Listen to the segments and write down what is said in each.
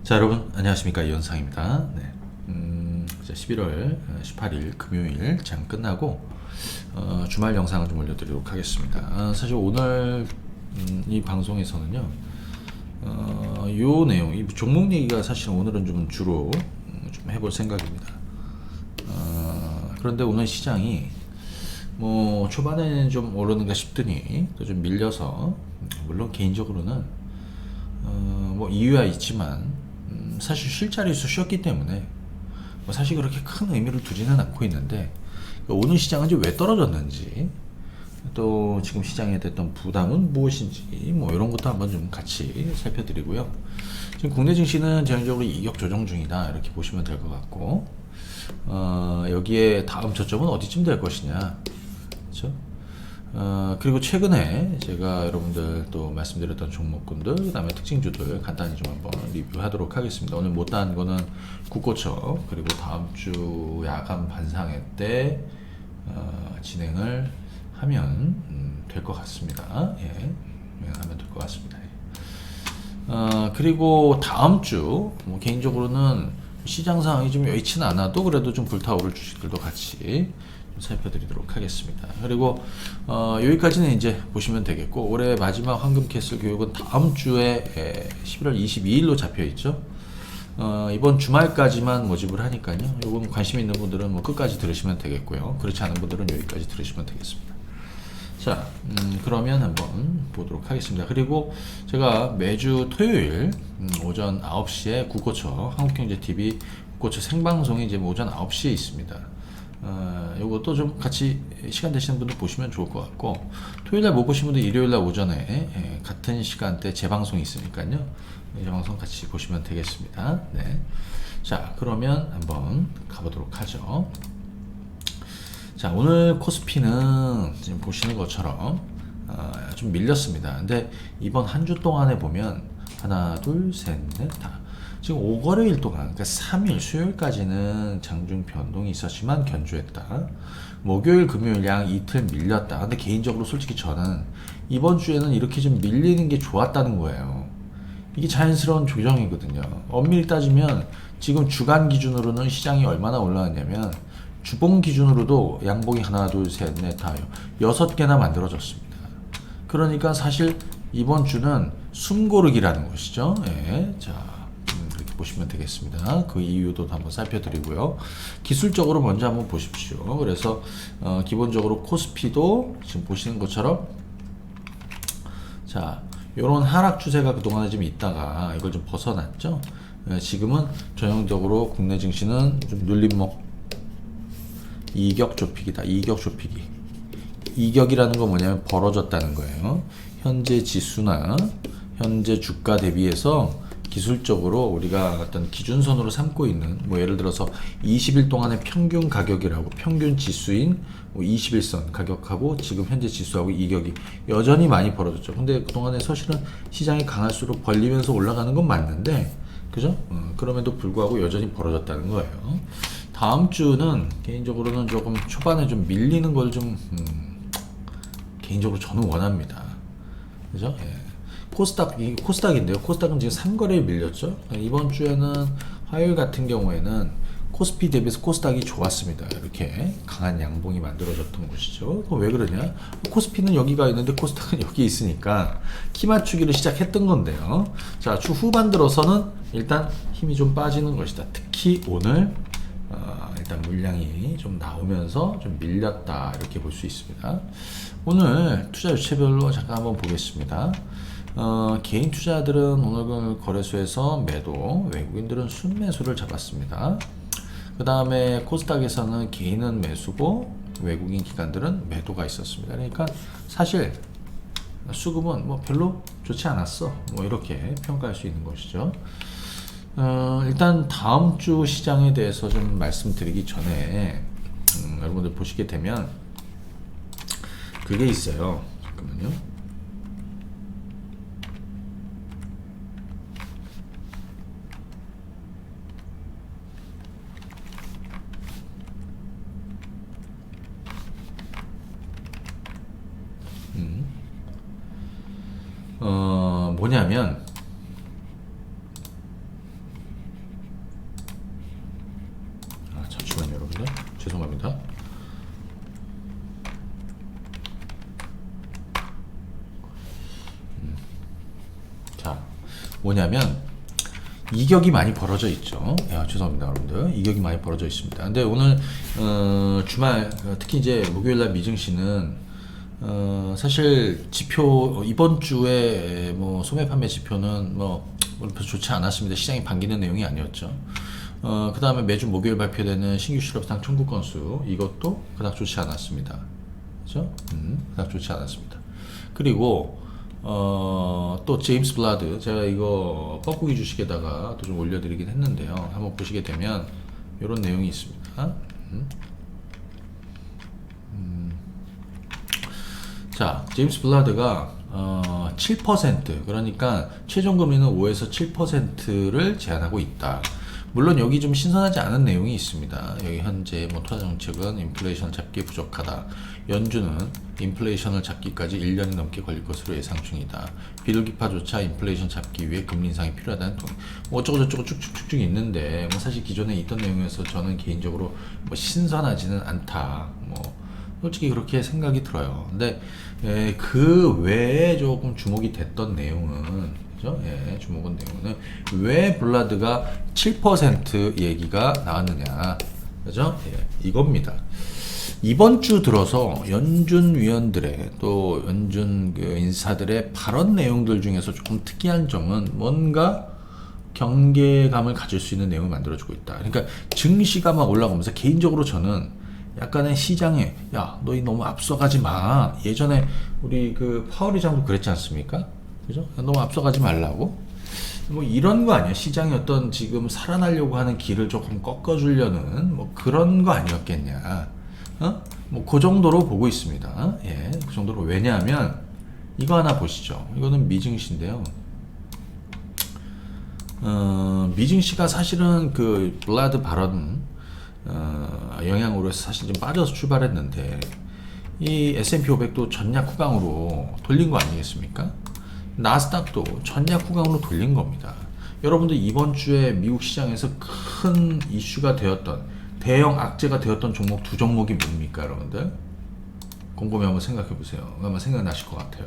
자, 여러분 안녕하십니까, 이현상입니다. 네. 이제 11월 18일 금요일 장 끝나고 주말 영상을 좀 올려드리도록 하겠습니다. 사실 오늘 이 방송에서는요, 요 내용, 이 종목 얘기가 사실 오늘은 좀 주로 좀 해볼 생각입니다. 그런데 오늘 시장이 뭐 초반에는 좀 오르는가 싶더니 또 좀 밀려서, 물론 개인적으로는 뭐 이유야 있지만 사실 쉴자리에서 쉬었기 때문에 뭐 사실 그렇게 큰 의미를 두지는 않고 있는데, 오늘 시장은 이제 왜 떨어졌는지, 또 지금 시장에 됐던 부담은 무엇인지, 뭐 이런 것도 한번 좀 같이 살펴드리고요. 지금 국내 증시는 전형적으로 이격 조정 중이다, 이렇게 보시면 될 것 같고, 여기에 다음 저점은 어디쯤 될 것이냐, 그렇죠? 그리고 최근에 제가 여러분들 또 말씀드렸던 종목군들, 그 다음에 특징주들 간단히 좀 한번 리뷰하도록 하겠습니다. 오늘 못다한 거는 국고청, 그리고 다음 주 야간 반상회 때 진행을 하면 될 것 같습니다. 예, 하면 될 것 같습니다. 그리고 다음 주 뭐 개인적으로는 시장 상황이 좀 여의치는 않아도 그래도 좀 불타오를 주식들도 같이 살펴드리도록 하겠습니다. 그리고 여기까지는 이제 보시면 되겠고, 올해 마지막 황금캐슬 교육은 다음 주에 11월 22일로 잡혀 있죠. 이번 주말까지만 모집을 하니까요. 요건 관심 있는 분들은 뭐 끝까지 들으시면 되겠고요. 그렇지 않은 분들은 여기까지 들으시면 되겠습니다. 자, 그러면 한번 보도록 하겠습니다. 그리고 제가 매주 토요일 오전 9시에 국고처 한국경제TV 국고처 생방송이 이제 오전 9시에 있습니다. 요것도 좀 같이 시간 되시는 분들 보시면 좋을 것 같고, 토요일날 못 보신 분들 일요일날 오전에 같은 시간대 재방송이 있으니까요. 재방송 같이 보시면 되겠습니다. 네. 자, 그러면 한번 가보도록 하죠. 자, 오늘 코스피는 지금 보시는 것처럼 좀 밀렸습니다. 근데 이번 한 주 동안에 보면 하나, 둘, 셋, 넷, 다 지금 5거래일 동안, 그러니까 3일 수요일까지는 장중 변동이 있었지만 견조했다. 목요일, 금요일 양 이틀 밀렸다. 근데 개인적으로 솔직히 저는 이번 주에는 이렇게 좀 밀리는 게 좋았다는 거예요. 이게 자연스러운 조정이거든요. 엄밀히 따지면 지금 주간 기준으로는 시장이 얼마나 올라왔냐면, 주봉 기준으로도 양봉이 하나, 둘, 셋, 넷, 다 6개나 만들어졌습니다. 그러니까 사실 이번 주는 숨고르기라는 것이죠. 예, 자, 그렇게 보시면 되겠습니다. 그 이유도 한번 살펴드리고요. 기술적으로 먼저 한번 보십시오. 그래서 기본적으로 코스피도 지금 보시는 것처럼, 자, 요런 하락 추세가 그동안에 좀 있다가 이걸 좀 벗어났죠. 예, 지금은 전형적으로 국내 증시는 좀 눌림목, 이격 좁히기다. 이격 좁히기. 이격이라는 건 뭐냐면 벌어졌다는 거예요. 현재 지수나 현재 주가 대비해서 기술적으로 우리가 어떤 기준선으로 삼고 있는, 뭐 예를 들어서 20일 동안의 평균 가격이라고, 평균 지수인 뭐 21선 가격하고 지금 현재 지수하고 이격이 여전히 많이 벌어졌죠. 근데 그동안에 사실은 시장이 강할수록 벌리면서 올라가는 건 맞는데, 그죠? 그럼에도 불구하고 여전히 벌어졌다는 거예요. 다음 주는 개인적으로는 조금 초반에 좀 밀리는 걸 좀 개인적으로 저는 원합니다. 그죠? 예. 코스닥, 이 코스닥인데요. 코스닥은 지금 3거래에 밀렸죠. 이번 주에는 화요일 같은 경우에는 코스피 대비해서 코스닥이 좋았습니다. 이렇게 강한 양봉이 만들어졌던 것이죠. 왜 그러냐? 코스피는 여기가 있는데 코스닥은 여기 있으니까 키 맞추기를 시작했던 건데요. 자, 주 후반 들어서는 일단 힘이 좀 빠지는 것이다. 특히 오늘 일단 물량이 좀 나오면서 좀 밀렸다, 이렇게 볼 수 있습니다. 오늘 투자 유체별로 잠깐 한번 보겠습니다. 개인 투자들은 오늘 거래소에서 매도, 외국인들은 순매수를 잡았습니다. 그 다음에 코스닥에서는 개인은 매수고 외국인 기관들은 매도가 있었습니다. 그러니까 사실 수급은 뭐 별로 좋지 않았어, 뭐 이렇게 평가할 수 있는 것이죠. 일단 다음 주 시장에 대해서 좀 말씀드리기 전에 여러분들 보시게 되면 그게 있어요. 잠깐만요. 뭐냐면 뭐냐면 이격이 많이 벌어져 있죠. 야, 죄송합니다, 여러분들. 이격이 많이 벌어져 있습니다. 근데 오늘 주말 특히 이제 목요일날 미증시는 사실 지표 이번 주에 뭐 소매 판매 지표는 뭐 별로 좋지 않았습니다. 시장이 반기는 내용이 아니었죠. 그 다음에 매주 목요일 발표되는 신규 실업상 청구 건수 이것도 그닥 좋지 않았습니다. 그죠? 그닥 좋지 않았습니다. 그리고 또 제임스 블라드 제가 이거 뻐꾸기 주식에다가 또 좀 올려드리긴 했는데요. 한번 보시게 되면 이런 내용이 있습니다. 자, 제임스 블라드가 7% 그러니까 최종 금리는 5에서 7%를 제한하고 있다. 물론 여기 좀 신선하지 않은 내용이 있습니다. 여기 현재 뭐 투자 정책은 인플레이션 잡기에 부족하다. 연준은 인플레이션을 잡기까지 1년이 넘게 걸릴 것으로 예상 중이다. 비둘기파조차 인플레이션 잡기 위해 금리 인상이 필요하다는 동. 뭐 어쩌고 저쩌고 쭉쭉쭉쭉 있는데 뭐 사실 기존에 있던 내용에서 저는 개인적으로 뭐 신선하지는 않다. 뭐 솔직히 그렇게 생각이 들어요. 근데 그 외에 조금 주목이 됐던 내용은 그죠? 예, 주목은 내용은 왜 블라드가 7% 얘기가 나왔느냐, 그죠? 예, 이겁니다. 이번 주 들어서 연준 위원들의 또 연준 그 인사들의 발언 내용들 중에서 조금 특이한 점은 뭔가 경계감을 가질 수 있는 내용을 만들어주고 있다. 그러니까 증시가 막 올라가면서 개인적으로 저는 약간의 시장에 야, 너희 너무 앞서가지 마. 예전에 우리 그 파월 의장도 그랬지 않습니까? 그죠? 너무 앞서가지 말라고. 뭐 이런 거 아니야? 시장이 어떤 지금 살아나려고 하는 길을 조금 꺾어주려는 뭐 그런 거 아니었겠냐? 뭐 그 정도로 보고 있습니다. 예, 그 정도로. 왜냐하면 이거 하나 보시죠. 이거는 미증시인데요. 미증시가 사실은 그 블라드 발언 영향으로 해서 사실 좀 빠져서 출발했는데 이 S&P 500도 전략 후강으로 돌린 거 아니겠습니까? 나스닥도 전략 후강으로 돌린 겁니다. 여러분들 이번 주에 미국 시장에서 큰 이슈가 되었던 대형 악재가 되었던 종목 두 종목이 뭡니까, 여러분들? 곰곰이 한번 생각해 보세요. 아마 생각나실 것 같아요.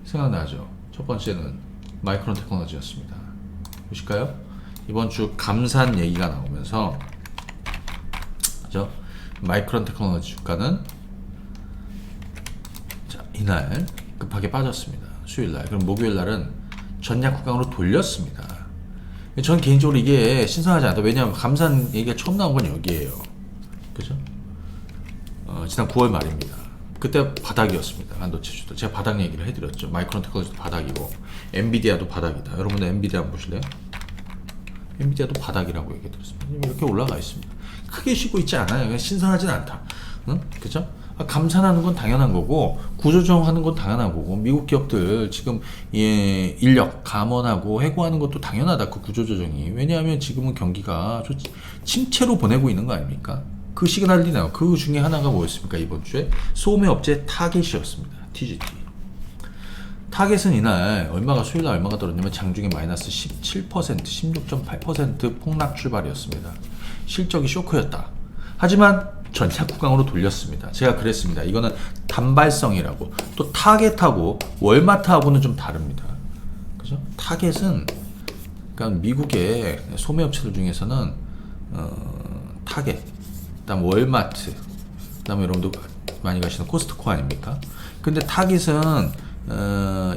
생각나죠? 첫 번째는 마이크론 테크놀로지였습니다. 보실까요? 이번 주 감산 얘기가 나오면서 그죠? 마이크론 테크놀로지 주가는 자, 이날 급하게 빠졌습니다. 수요일날. 그럼 목요일날은 전략 후강으로 돌렸습니다. 저는 개인적으로 이게 신선하지 않다. 왜냐하면 감산 얘기가 처음 나온 건 여기에요. 그죠? 지난 9월 말입니다. 그때 바닥이었습니다. 반도체주도. 제가 바닥 얘기를 해드렸죠. 마이크론 테크놀로지도 바닥이고 엔비디아도 바닥이다. 여러분들 엔비디아 한번 보실래요? 엔비디아도 바닥이라고 얘기해드렸습니다. 이렇게 올라가 있습니다. 크게 쉬고 있지 않아요. 신선하진 않다. 응? 그죠? 감산하는 건 당연한 거고 구조조정하는 건 당연한 거고 미국 기업들 지금 예, 인력 감원하고 해고하는 것도 당연하다. 그 구조조정이. 왜냐하면 지금은 경기가 침체로 보내고 있는 거 아닙니까? 그 시그널이 나요. 그 중에 하나가 뭐였습니까? 이번 주에 소매업체 타겟이었습니다. TGT. 타겟은 이날 얼마가 수요일날 얼마가 떨어졌냐면 장중에 마이너스 17%, 16.8% 폭락 출발이었습니다. 실적이 쇼크였다. 하지만 전략 후강으로 돌렸습니다. 제가 그랬습니다. 이거는 단발성이라고. 또 타겟하고 월마트하고는 좀 다릅니다. 그죠? 타겟은 그러니까 미국의 소매업체들 중에서는 타겟, 그다음 월마트, 그다음에 여러분도 많이 가시는 코스트코 아닙니까? 근데 타겟은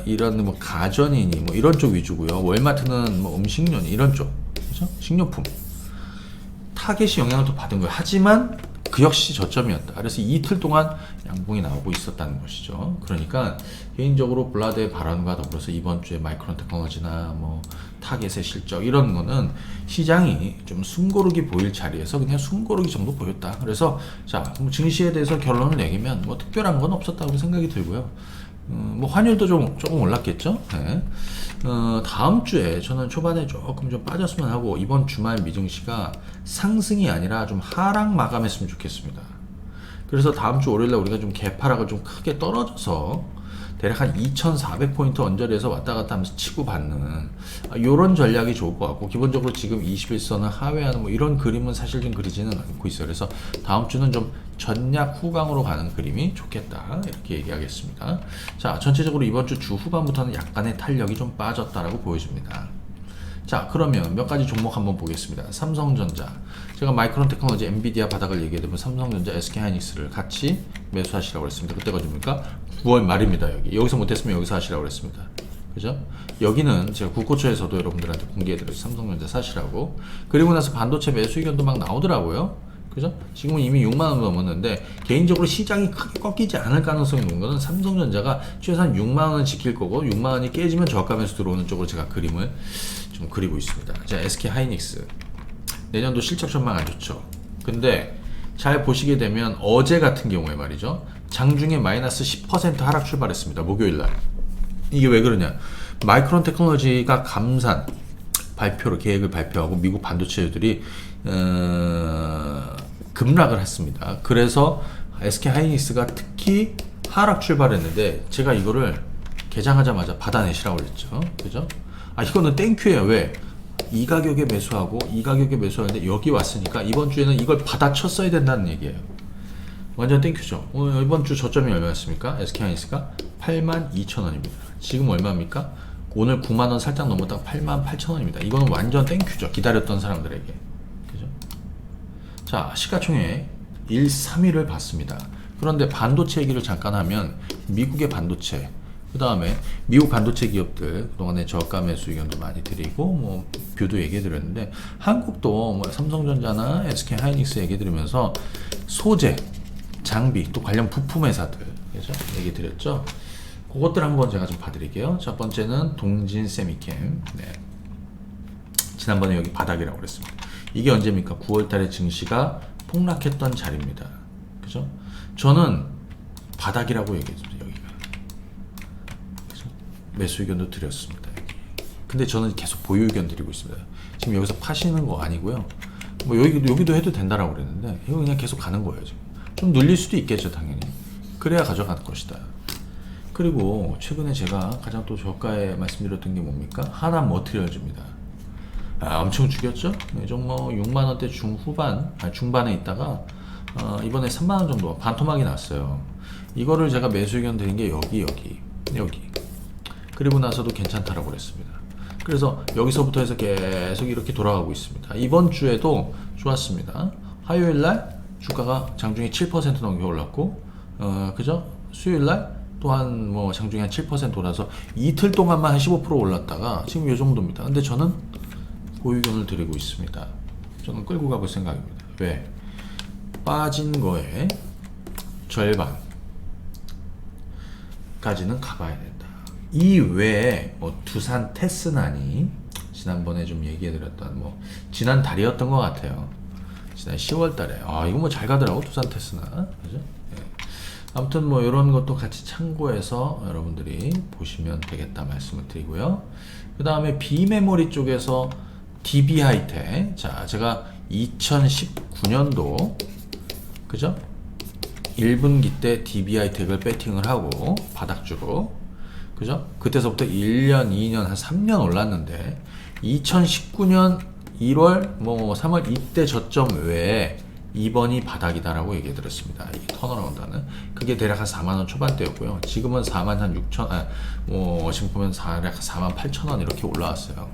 이런 뭐 가전이니 뭐 이런 쪽 위주고요. 월마트는 뭐 음식료니 이런 쪽, 그죠? 식료품. 타겟이 영향을 더 받은 거예요. 하지만 그 역시 저점이었다. 그래서 이틀 동안 양봉이 나오고 있었다는 것이죠. 그러니까 개인적으로 블라드의 발언과 더불어서 이번 주에 마이크론 테크놀로지나 뭐 타겟의 실적 이런 거는 시장이 좀 숨고르기 보일 자리에서 그냥 숨고르기 정도 보였다. 그래서 자, 뭐 증시에 대해서 결론을 내기면 뭐 특별한 건 없었다고 생각이 들고요. 뭐 환율도 조금 올랐겠죠. 네. 다음 주에 저는 초반에 조금 좀 빠졌으면 하고 이번 주말 미증시가 상승이 아니라 좀 하락 마감했으면 좋겠습니다. 그래서 다음 주 월요일날 우리가 좀 개파락을 좀 크게 떨어져서 대략 한 2,400포인트 언저리에서 왔다 갔다 하면서 치고받는 이런 전략이 좋을 것 같고, 기본적으로 지금 21선을 하회하는 뭐 이런 그림은 사실 좀 그리지는 않고 있어요. 그래서 다음 주는 좀 전략 후강으로 가는 그림이 좋겠다, 이렇게 얘기하겠습니다. 자, 전체적으로 이번 주 주 후반부터는 약간의 탄력이 좀 빠졌다라고 보여집니다. 자, 그러면 몇 가지 종목 한번 보겠습니다. 삼성전자, 제가 마이크론 테크놀로지, 엔비디아 바닥을 얘기해드리면 삼성전자, SK하이닉스를 같이 매수하시라고 했습니다. 그때가 뭡니까? 9월 말입니다. 여기서 못했으면 여기서 하시라고 했습니다. 그죠? 여기는 제가 국고초에서도 여러분들한테 공개해드려서 삼성전자 사시라고. 그리고 나서 반도체 매수 의견도 막 나오더라고요. 그죠? 지금은 이미 6만원 넘었는데, 개인적으로 시장이 크게 꺾이지 않을 가능성이 높은 거는 삼성전자가 최소한 6만원은 지킬 거고, 6만원이 깨지면 저가면서 들어오는 쪽으로 제가 그림을 좀 그리고 있습니다. 자, SK하이닉스 내년도 실적 전망 안 좋죠. 근데 잘 보시게 되면 어제 같은 경우에 말이죠, 장중에 마이너스 10% 하락 출발했습니다. 목요일날. 이게 왜 그러냐, 마이크론 테크놀로지가 감산 발표로 계획을 발표하고 미국 반도체들이 급락을 했습니다. 그래서 SK하이닉스가 특히 하락 출발했는데, 제가 이거를 개장하자마자 받아내시라고 그랬죠. 그죠? 이거는 땡큐예요. 왜? 이 가격에 매수하고 이 가격에 매수하는데 여기 왔으니까 이번 주에는 이걸 받아쳤어야 된다는 얘기예요. 완전 땡큐죠. 이번 주 저점이 얼마였습니까? SK하이닉스가 82,000원입니다. 지금 얼마입니까? 오늘 9만원 살짝 넘었다가 88,000원입니다. 이거는 완전 땡큐죠. 기다렸던 사람들에게. 그죠? 자, 시가총액 131을 봤습니다. 그런데 반도체 얘기를 잠깐 하면, 미국의 반도체, 그 다음에 미국 반도체 기업들 그동안에 저가 매수 의견도 많이 드리고 뭐 뷰도 얘기해 드렸는데, 한국도 뭐 삼성전자나 SK하이닉스 얘기 드리면서 소재, 장비, 또 관련 부품 회사들, 그죠? 얘기 드렸죠. 그것들 한번 제가 좀 봐드릴게요. 첫 번째는 동진 세미캠. 네. 지난번에 여기 바닥이라고 그랬습니다. 이게 언제입니까? 9월달에 증시가 폭락했던 자리입니다. 그죠? 저는 바닥이라고 얘기했습니다. 매수 의견도 드렸습니다. 근데 저는 계속 보유 의견 드리고 있습니다. 지금 여기서 파시는 거 아니고요. 뭐 여기도 해도 된다라고 그랬는데, 이거 그냥 계속 가는 거예요. 지금 좀 눌릴 수도 있겠죠, 당연히. 그래야 가져갈 것이다. 그리고 최근에 제가 가장 또 저가에 말씀드렸던 게 뭡니까? 하남 머티리얼즈입니다. 엄청 죽였죠? 좀 뭐 6만 원대 중반에 있다가 이번에 3만 원 정도 반토막이 났어요. 이거를 제가 매수 의견 드린 게 여기. 그리고 나서도 괜찮다라고 그랬습니다. 그래서 여기서부터 해서 계속 이렇게 돌아가고 있습니다. 이번 주에도 좋았습니다. 화요일날 주가가 장중에 7% 넘게 올랐고, 그죠? 수요일날 또한 뭐 장중에 한 7% 올라서 이틀 동안만 한 15% 올랐다가 지금 이 정도입니다. 근데 저는 보유견을 드리고 있습니다. 저는 끌고 가볼 생각입니다. 왜? 빠진 거에 절반까지는 가봐야 된다. 이 외에 뭐 두산 테스나니 지난번에 좀 얘기해드렸던 뭐 지난 달이었던 것 같아요. 지난 10월달에 이거 뭐 잘 가더라고, 두산 테스나. 그죠? 네. 아무튼 뭐 이런 것도 같이 참고해서 여러분들이 보시면 되겠다 말씀을 드리고요. 그 다음에 비메모리 쪽에서 DB 하이텍. 자, 제가 2019년도 그죠? 1분기 때 DB 하이텍을 배팅을 하고 바닥주로, 그죠? 그때서부터 1년, 2년, 한 3년 올랐는데 2019년 1월, 뭐 3월 이때 저점 외에 이번이 바닥이다라고 얘기해 드렸습니다. 이 턴어라운드는 그게 대략 한 4만원 초반대였고요. 지금은 4만 한 6천, 지금 보면 대략 4만 8천원 이렇게 올라왔어요.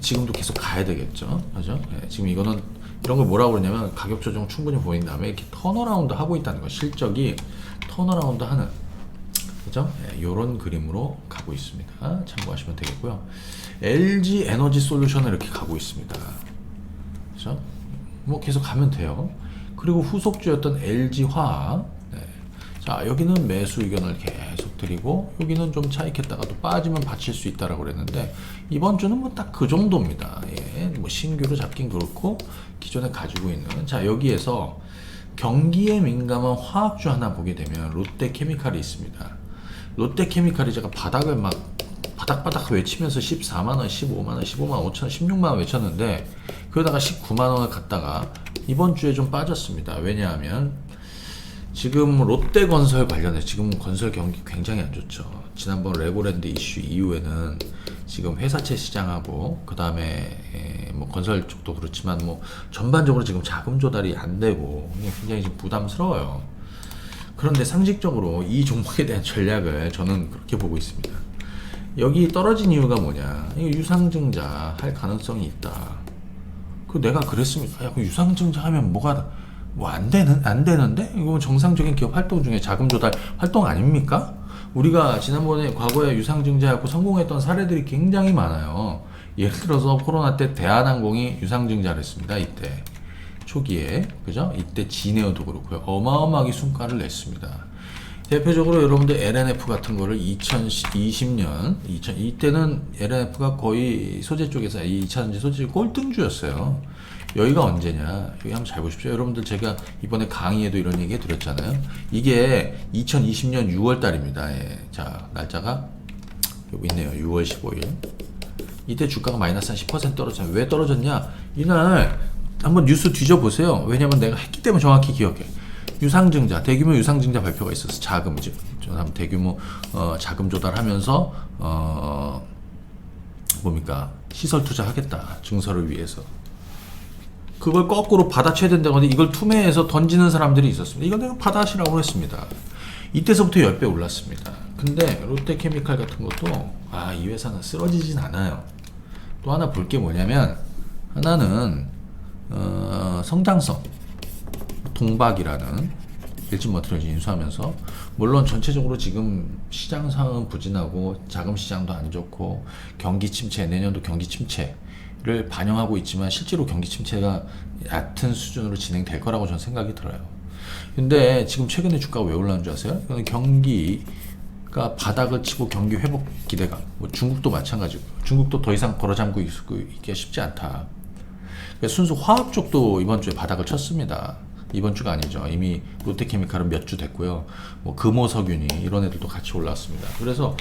지금도 계속 가야 되겠죠, 그죠? 네, 지금 이거는 이런 걸 뭐라고 그러냐면 가격 조정 충분히 보인 다음에 이렇게 턴어라운드 하고 있다는 거, 실적이 턴어라운드 하는, 그죠? 네, 요런 그림으로 가고 있습니다. 참고하시면 되겠고요. LG 에너지 솔루션을 이렇게 가고 있습니다. 그죠? 뭐 계속 가면 돼요. 그리고 후속주였던 LG 화학. 네. 자, 여기는 매수 의견을 계속 드리고, 여기는 좀 차익했다가도 빠지면 받칠 수 있다라고 그랬는데, 이번 주는 뭐 딱 그 정도입니다. 예. 뭐 신규로 잡긴 그렇고, 기존에 가지고 있는. 자, 여기에서 경기에 민감한 화학주 하나 보게 되면 롯데케미칼이 있습니다. 롯데케미칼이 제가 바닥을 막 바닥바닥 외치면서 14만원, 15만원, 15만 5천, 16만원 외쳤는데, 그러다가 19만원을 갔다가 이번 주에 좀 빠졌습니다. 왜냐하면 지금 롯데건설 관련해 지금 건설 경기 굉장히 안 좋죠. 지난번 레고랜드 이슈 이후에는 지금 회사채 시장하고 그 다음에 뭐 건설 쪽도 그렇지만 뭐 전반적으로 지금 자금 조달이 안 되고 굉장히 좀 부담스러워요. 그런데 상식적으로 이 종목에 대한 전략을 저는 그렇게 보고 있습니다. 여기 떨어진 이유가 뭐냐? 이거 유상증자 할 가능성이 있다. 그 내가 그랬습니다. 야, 그 유상증자 하면 뭐가 뭐 안 되는데? 이거 정상적인 기업 활동 중에 자금 조달 활동 아닙니까? 우리가 지난번에 과거에 유상증자하고 성공했던 사례들이 굉장히 많아요. 예를 들어서 코로나 때 대한항공이 유상증자를 했습니다. 이때 초기에 그죠? 이때 진에어도 그렇고요. 어마어마하게 순가를 냈습니다. 대표적으로 여러분들 LNF 같은 거를 2020년 이때는 LNF가 거의 소재 쪽에서 2차전지 소재 꼴등주였어요. 여기가 언제냐? 여기 한번 잘 보십시오. 여러분들 제가 이번에 강의에도 이런 얘기 해드렸잖아요. 이게 2020년 6월 달입니다. 예. 자, 날짜가 여기 있네요. 6월 15일. 이때 주가가 마이너스 한 10% 떨어졌잖아요. 왜 떨어졌냐? 이날 한번 뉴스 뒤져보세요. 왜냐면 내가 했기 때문에 정확히 기억해. 유상증자, 대규모 유상증자 발표가 있었어. 자금이죠. 저는 대규모 자금 조달하면서 뭡니까? 시설 투자하겠다. 증설을 위해서. 그걸 거꾸로 받아쳐야 된다고 하는데 이걸 투매해서 던지는 사람들이 있었습니다. 이걸 내가 받아하시라고 했습니다. 이때서부터 10배 올랐습니다. 근데 롯데케미칼 같은 것도 이 회사는 쓰러지진 않아요. 또 하나 볼 게 뭐냐면 하나는 성장성 동박이라는 일진머티리얼즈 인수하면서 물론 전체적으로 지금 시장 상황은 부진하고 자금 시장도 안 좋고 경기 침체 내년도 경기 침체를 반영하고 있지만 실제로 경기 침체가 얕은 수준으로 진행될 거라고 저는 생각이 들어요. 근데 지금 최근에 주가가 왜 올라온 줄 아세요? 경기가 바닥을 치고 경기 회복 기대감. 뭐 중국도 마찬가지고 중국도 더 이상 걸어잠고 있기 쉽지 않다. 순수 화학 쪽도 이번 주에 바닥을 쳤습니다. 이번 주가 아니죠. 이미 롯데케미칼은 몇 주 됐고요. 뭐 금호석유니 이런 애들도 같이 올랐습니다. 그래서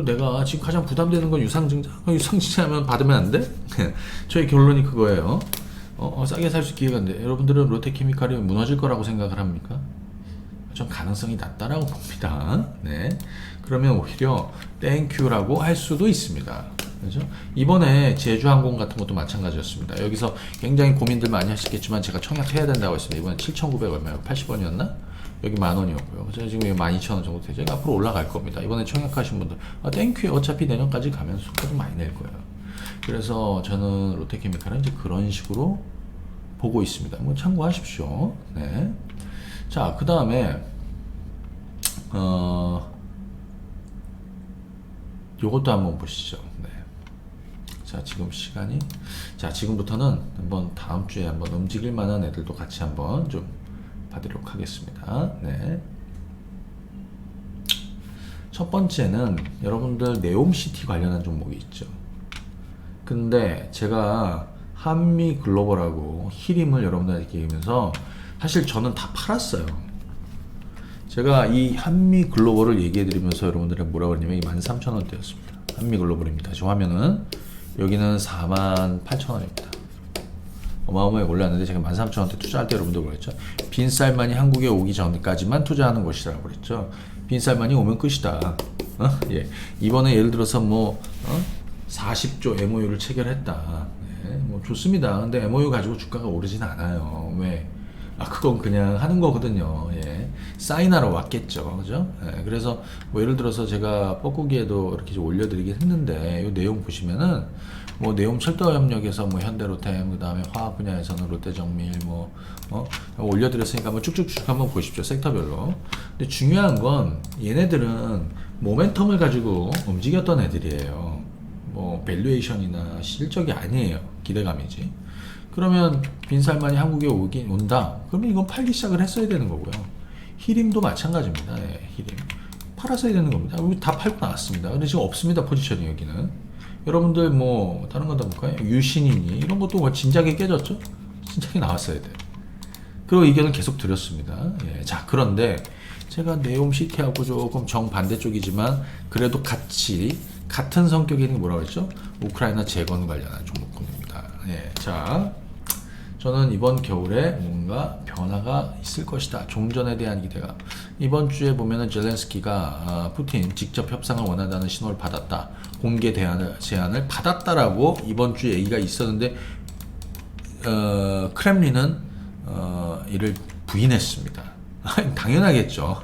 내가 지금 가장 부담되는 건 유상증자. 유상증자하면 받으면 안 돼? 저의 결론이 그거예요. 싸게 살 수 기회가 있는데 여러분들은 롯데케미칼이 무너질 거라고 생각을 합니까? 전 가능성이 낮다라고 봅니다. 네. 그러면 오히려 땡큐라고 할 수도 있습니다. 그죠? 이번에 제주항공 같은 것도 마찬가지였습니다. 여기서 굉장히 고민들 많이 하시겠지만 제가 청약해야 된다고 했습니다. 이번에 7,900 얼마요? 80원이었나? 여기 10,000원이었고요. 그래서 지금 12,000원 정도 되죠. 앞으로 올라갈 겁니다. 이번에 청약하신 분들 땡큐 어차피 내년까지 가면 수가 좀 많이 낼 거예요. 그래서 저는 롯데케미칼은 이제 그런 식으로 보고 있습니다. 뭐 참고하십시오. 네. 자, 그 다음에 요것도 한번 보시죠. 네. 자, 지금 시간이 지금부터는 한번 다음 주에 한번 움직일 만한 애들도 같이 한번 좀 봐드리도록 하겠습니다. 네. 첫 번째는 여러분들 네옴시티 관련한 종목이 있죠. 근데 제가 한미 글로벌하고 히림을 여러분들에게 얘기하면서 사실 저는 다 팔았어요. 제가 이 한미 글로벌을 얘기해드리면서 여러분들에게 뭐라고 했냐면 13,000원대였습니다. 한미 글로벌입니다. 지금 화면은 여기는 48,000원입니다. 어마어마하게 올랐는데 제가 13,000원대 투자할 때 여러분들 그랬죠. 빈쌀만이 한국에 오기 전까지만 투자하는 것이라고 그랬죠. 빈쌀만이 오면 끝이다. 예. 이번에 예를 들어서 40조 MOU를 체결했다. 네. 뭐 좋습니다. 근데 MOU 가지고 주가가 오르진 않아요. 왜? 그건 그냥 하는 거거든요. 예. 사인하러 왔겠죠. 그죠? 예. 그래서 예를 들어서 제가 뻐꾸기에도 이렇게 좀 올려드리긴 했는데, 이 내용 보시면은, 네옴 철도 협력에서 현대로템, 그 다음에 화학 분야에서는 롯데정밀, 올려드렸으니까 한번 쭉쭉쭉 한번 보십시오. 섹터별로. 근데 중요한 건 얘네들은 모멘텀을 가지고 움직였던 애들이에요. 밸류에이션이나 실적이 아니에요. 기대감이지. 그러면 빈살만이 한국에 온다. 그러면 이건 팔기 시작을 했어야 되는 거고요. 히림도 마찬가지입니다. 예, 히림. 팔았어야 되는 겁니다. 다 팔고 나왔습니다. 근데 지금 없습니다. 포지션이 여기는. 여러분들 다른 거 다 볼까요? 유신이니 이런 것도 진작에 깨졌죠? 진작에 나왔어야 돼. 그리고 의견을 계속 드렸습니다. 예, 자, 그런데 제가 네옴시티하고 조금 정반대쪽이지만 그래도 같은 성격이 있는 게 뭐라고 했죠? 우크라이나 재건 관련한 종목군입니다. 예, 자, 저는 이번 겨울에 뭔가 변화가 있을 것이다. 종전에 대한 기대가. 이번 주에 보면은 젤렌스키가 푸틴 직접 협상을 원한다는 신호를 받았다. 공개 제안을 받았다라고 이번 주에 얘기가 있었는데 크렘린은 이를 부인했습니다. 당연하겠죠.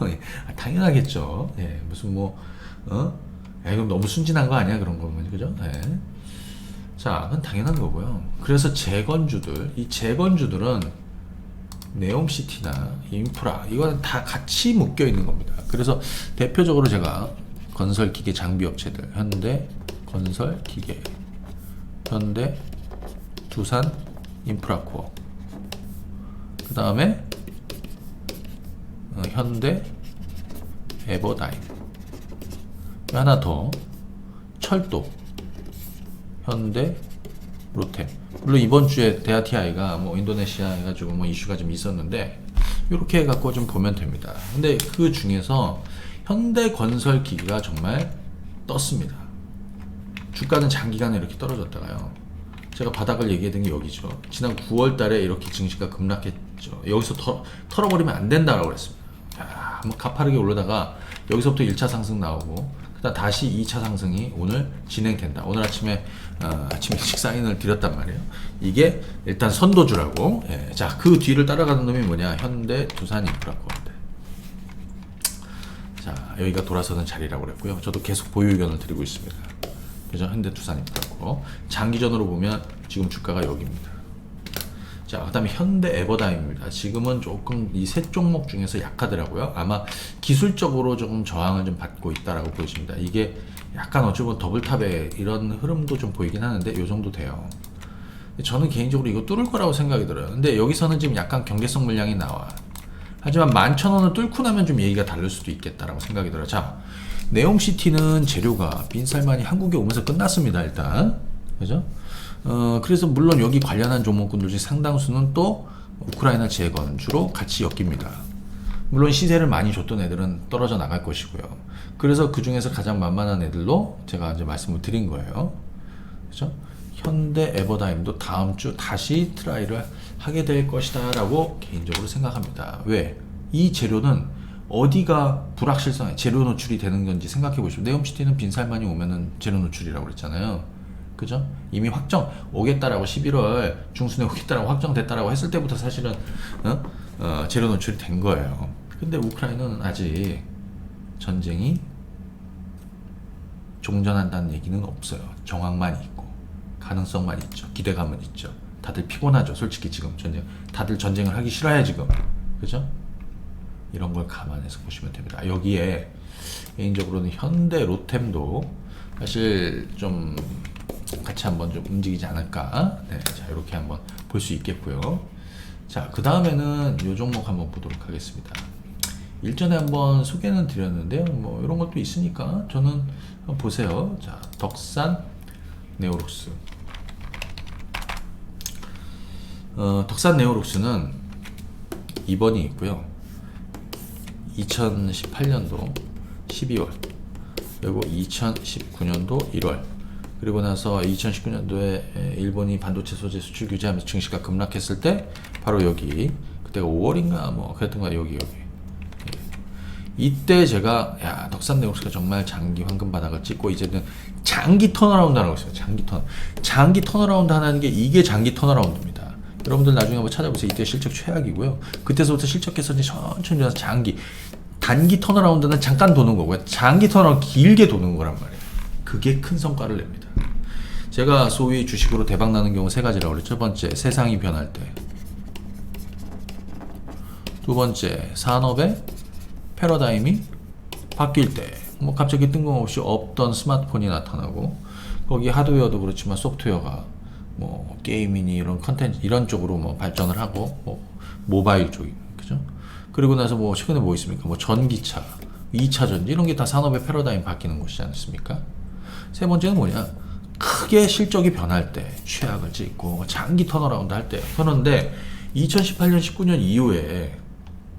당연하겠죠. 예, 무슨 이건 너무 순진한 거 아니야 그런 거면 그죠? 예. 자, 그건 당연한 거고요. 그래서 이 재건주들은 네옴시티나 인프라 이거는 다 같이 묶여 있는 겁니다. 그래서 대표적으로 제가 건설기계 장비업체들 현대 건설기계, 현대 두산 인프라코어, 그 다음에 현대 에버다임, 하나 더 철도 현대 로템. 물론 이번 주에 데아티아이가 인도네시아 해가지고 이슈가 좀 있었는데 이렇게 해갖고 좀 보면 됩니다. 근데 그 중에서 현대 건설 기기가 정말 떴습니다. 주가는 장기간에 이렇게 떨어졌다가요. 제가 바닥을 얘기했던 게 여기죠. 지난 9월달에 이렇게 증시가 급락했죠. 여기서 털어버리면 안 된다라고 그랬습니다. 한번 가파르게 올라다가 여기서부터 1차 상승 나오고. 그다음 다시 2차 상승이 오늘 진행된다. 오늘 아침에 일찍 사인을 드렸단 말이에요. 이게 일단 선도주라고. 예. 자, 그 뒤를 따라가는 놈이 뭐냐? 현대 두산 인프라코어인데. 자, 여기가 돌아서는 자리라고 그랬고요. 저도 계속 보유 의견을 드리고 있습니다. 그죠? 현대 두산 인프라코어. 장기전으로 보면 지금 주가가 여기입니다. 자, 그 다음에 현대 에버다임입니다. 지금은 조금 이 세 종목 중에서 약하더라고요. 아마 기술적으로 조금 저항을 좀 받고 있다라고 보여집니다. 이게 약간 어쩌면 더블탑의 이런 흐름도 좀 보이긴 하는데 이 정도 돼요. 저는 개인적으로 이거 뚫을 거라고 생각이 들어요. 근데 여기서는 지금 약간 경계성 물량이 나와. 하지만 11,000원을 뚫고 나면 좀 얘기가 다를 수도 있겠다라고 생각이 들어요. 자, 네옴시티는 재료가 빈살만이 한국에 오면서 끝났습니다. 일단. 그죠? 그래서 물론 여기 관련한 종목군들 중 상당수는 또 우크라이나 재건주로 같이 엮입니다. 물론 시세를 많이 줬던 애들은 떨어져 나갈 것이고요. 그래서 그 중에서 가장 만만한 애들로 제가 이제 말씀을 드린 거예요. 그죠? 현대 에버다임도 다음 주 다시 트라이를 하게 될 것이다 라고 개인적으로 생각합니다. 왜? 이 재료는 어디가 불확실성에 재료 노출이 되는 건지 생각해 보시죠. 네옴시티는 빈살만이 오면은 재료 노출이라고 그랬잖아요. 그죠? 이미 확정 오겠다라고 11월 중순에 오겠다라고 확정됐다라고 했을 때부터 사실은 재료 노출이 된 거예요. 근데 우크라이나는 아직 전쟁이 종전한다는 얘기는 없어요. 정황만 있고 가능성만 있죠. 기대감은 있죠. 다들 피곤하죠. 솔직히 지금 다들 전쟁을 하기 싫어해 지금. 그죠? 이런 걸 감안해서 보시면 됩니다. 여기에 개인적으로는 현대 로템도 사실 좀 같이 한번 좀 움직이지 않을까. 네, 자, 이렇게 한번 볼 수 있겠고요. 자, 그 다음에는 이 종목 한번 보도록 하겠습니다. 일전에 한번 소개는 드렸는데요. 이런 것도 있으니까 저는 한번 보세요. 자, 덕산 네오록스. 덕산 네오록스는 2번이 있고요. 2018년도 12월, 그리고 2019년도 1월, 그리고 나서 2019년도에 일본이 반도체 소재 수출 규제하면서 증시가 급락했을 때 바로 여기 그때가 5월인가 그랬던가 여기 이때 제가 덕산 네오록스가 정말 장기 황금 바닥을 찍고 이제는 장기 턴어라운드 하고 있어요. 장기 턴어라운드 하는 게 이게 장기 턴어라운드입니다. 여러분들 나중에 한번 찾아보세요. 이때 실적 최악이고요. 그때서부터 실적 개선이 천천히 와서 단기 턴어라운드는 잠깐 도는 거고요. 장기 턴어라운드 길게 도는 거란 말이에요. 그게 큰 성과를 냅니다. 제가 소위 주식으로 대박 나는 경우 세 가지라고 그랬죠. 첫 번째, 세상이 변할 때. 두 번째, 산업의 패러다임이 바뀔 때. 갑자기 뜬금없이 없던 스마트폰이 나타나고, 거기 하드웨어도 그렇지만 소프트웨어가 게임이니 이런 컨텐츠 이런 쪽으로 발전을 하고 모바일 쪽이 그죠? 그리고 나서 최근에 있습니까? 전기차, 2차 전지 이런 게 다 산업의 패러다임 바뀌는 것이지 않습니까? 세 번째는 뭐냐? 크게 실적이 변할 때 최악을 찍고 장기 턴어라운드 할 때. 그런데 2018년 19년 이후에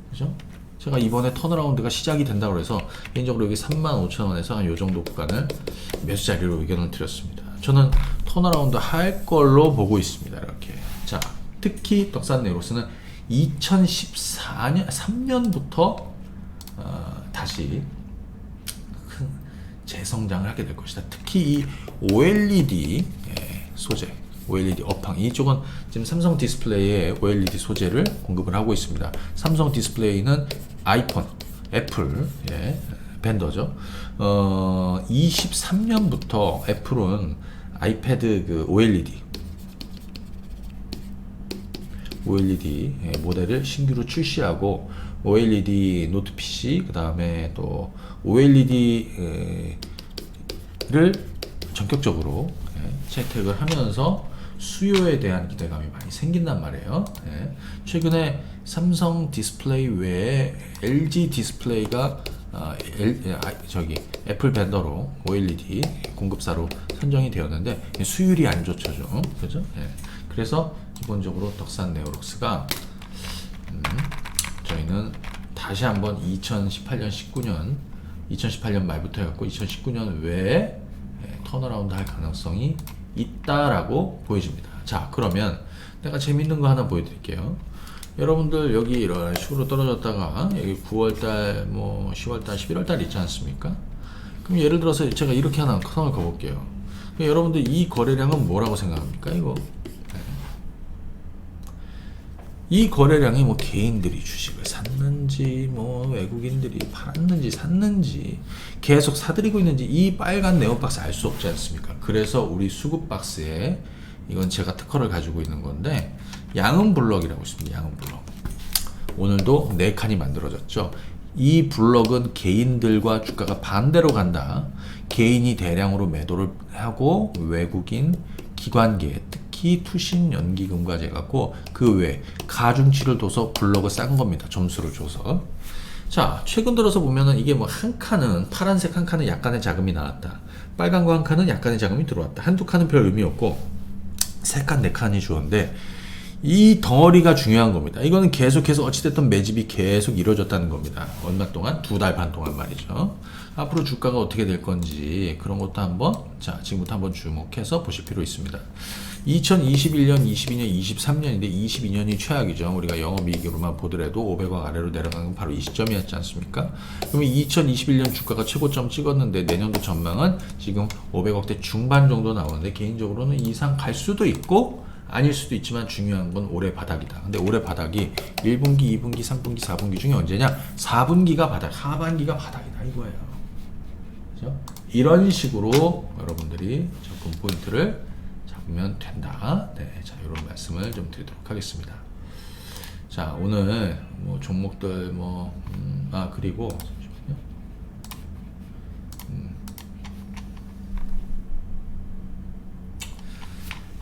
그죠? 제가 이번에 턴어라운드가 시작이 된다고 해서 개인적으로 여기 35,000원에서 한 요 정도 구간을 매수 자리로 의견을 드렸습니다. 저는 턴어라운드 할 걸로 보고 있습니다. 이렇게. 자, 특히 덕산 네오록스는 2014년 3년부터 다시 큰 재성장을 하게 될 것이다. 특히 이 OLED 소재, OLED 업황, 이쪽은 지금 삼성 디스플레이에 OLED 소재를 공급을 하고 있습니다. 삼성 디스플레이는 아이폰, 애플 벤더죠. 23년부터 애플은 아이패드 그 OLED 모델을 신규로 출시하고 OLED 노트 PC, 그 다음에 또 OLED를 전격적으로 채택을 하면서 수요에 대한 기대감이 많이 생긴단 말이에요. 최근에 삼성 디스플레이 외에 LG 디스플레이가 애플 벤더로 OLED 공급사로 선정이 되었는데 수율이 안 좋죠, 좀. 그죠? 그래서 기본적으로 덕산 네오록스가 저희는 다시 한번 2018년 말부터 해갖고 2019년 외에 턴어라운드 할 가능성이 있다라고 보여집니다. 자, 그러면 내가 재밌는 거 하나 보여드릴게요. 여러분들 여기 이런 식으로 떨어졌다가 여기 9월달, 뭐 10월달, 11월달 있지 않습니까? 그럼 예를 들어서 제가 이렇게 하나 선을 그어볼게요. 여러분들 이 거래량은 뭐라고 생각합니까? 이거 이 거래량이 뭐 개인들이 주식을 샀는지 뭐 외국인들이 팔았는지 샀는지 계속 사들이고 있는지 이 빨간 네온박스 알 수 없지 않습니까? 그래서 우리 수급 박스에 이건 제가 특허를 가지고 있는 건데 양은 블럭이라고 있습니다. 양은 블럭. 오늘도 4칸이 만들어졌죠. 이 블럭은 개인들과 주가가 반대로 간다. 개인이 대량으로 매도를 하고 외국인 기관계 특히 투신 연기금과 해갖고 그 외에 가중치를 둬서 블럭을 싼 겁니다. 점수를 줘서. 자, 최근 들어서 보면은 이게 뭐 한 칸은 파란색 한 칸은 약간의 자금이 나왔다. 빨간 거 한 칸은 약간의 자금이 들어왔다. 한두 칸은 별 의미 없고 3칸, 4칸이 주었는데 이 덩어리가 중요한 겁니다. 이거는 계속해서 어찌됐든 매집이 계속 이루어졌다는 겁니다. 얼마 동안? 2달 반 동안 말이죠. 앞으로 주가가 어떻게 될 건지 그런 것도 한번 지금부터 한번 주목해서 보실 필요 있습니다. 2021년, 22년, 23년인데 22년이 최악이죠. 우리가 영업이익으로만 보더라도 500억 아래로 내려가는 건 바로 이 시점이었지 않습니까? 그러면 2021년 주가가 최고점 찍었는데 내년도 전망은 지금 500억대 중반 정도 나오는데 개인적으로는 이상 갈 수도 있고 아닐 수도 있지만 중요한 건 올해 바닥이다. 근데 올해 바닥이 1분기, 2분기, 3분기, 4분기 중에 언제냐? 4분기가 바닥, 하반기가 바닥이다 이거예요. 그렇죠? 이런 식으로 여러분들이 접근 포인트를 잡으면 된다. 네, 자, 이런 말씀을 좀 드리도록 하겠습니다. 자, 오늘 뭐 종목들 그리고 잠시만요.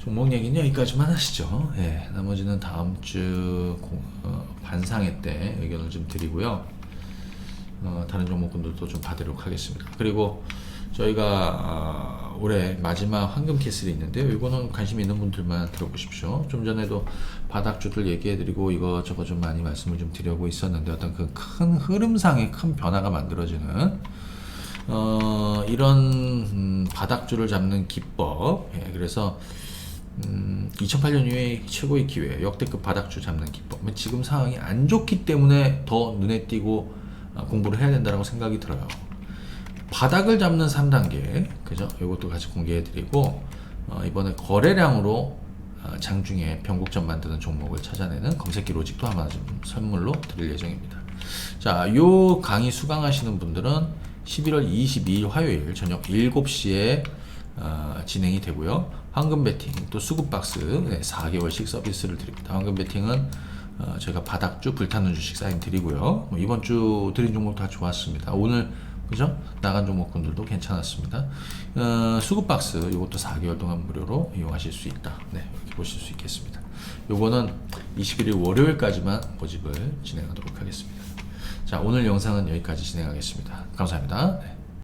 종목 얘기는 여기까지만 하시죠. 예, 나머지는 다음 주 반상회 때 의견을 좀 드리고요. 다른 종목군들도 좀 봐드리도록 하겠습니다. 그리고 저희가 올해 마지막 황금 캐슬이 있는데요. 이거는 관심 있는 분들만 들어보십시오. 좀 전에도 바닥주들 얘기해드리고 이거저거 좀 많이 말씀을 좀 드리고 있었는데 어떤 그 큰 흐름상의 큰 변화가 만들어지는 이런 바닥주를 잡는 기법. 예, 그래서 2008년 이후에 최고의 기회, 역대급 바닥주 잡는 기법. 지금 상황이 안 좋기 때문에 더 눈에 띄고 공부를 해야 된다고 생각이 들어요. 바닥을 잡는 3단계, 그죠? 이것도 같이 공개해드리고 이번에 거래량으로 장중에 변곡점 만드는 종목을 찾아내는 검색기 로직도 하나 좀 선물로 드릴 예정입니다. 자, 요 강의 수강하시는 분들은 11월 22일 화요일 저녁 7시에 진행이 되고요. 황금 배팅 또 수급 박스 4개월씩 서비스를 드립니다. 황금 배팅은 제가 바닥주 불타는 주식 사인 드리고요. 이번 주 드린 종목 다 좋았습니다. 오늘 그죠? 나간 종목군들도 괜찮았습니다. 수급 박스 이것도 4개월 동안 무료로 이용하실 수 있다. 네, 이렇게 보실 수 있겠습니다. 요거는 21일 월요일까지만 모집을 진행하도록 하겠습니다. 자, 오늘 영상은 여기까지 진행하겠습니다. 감사합니다. 네.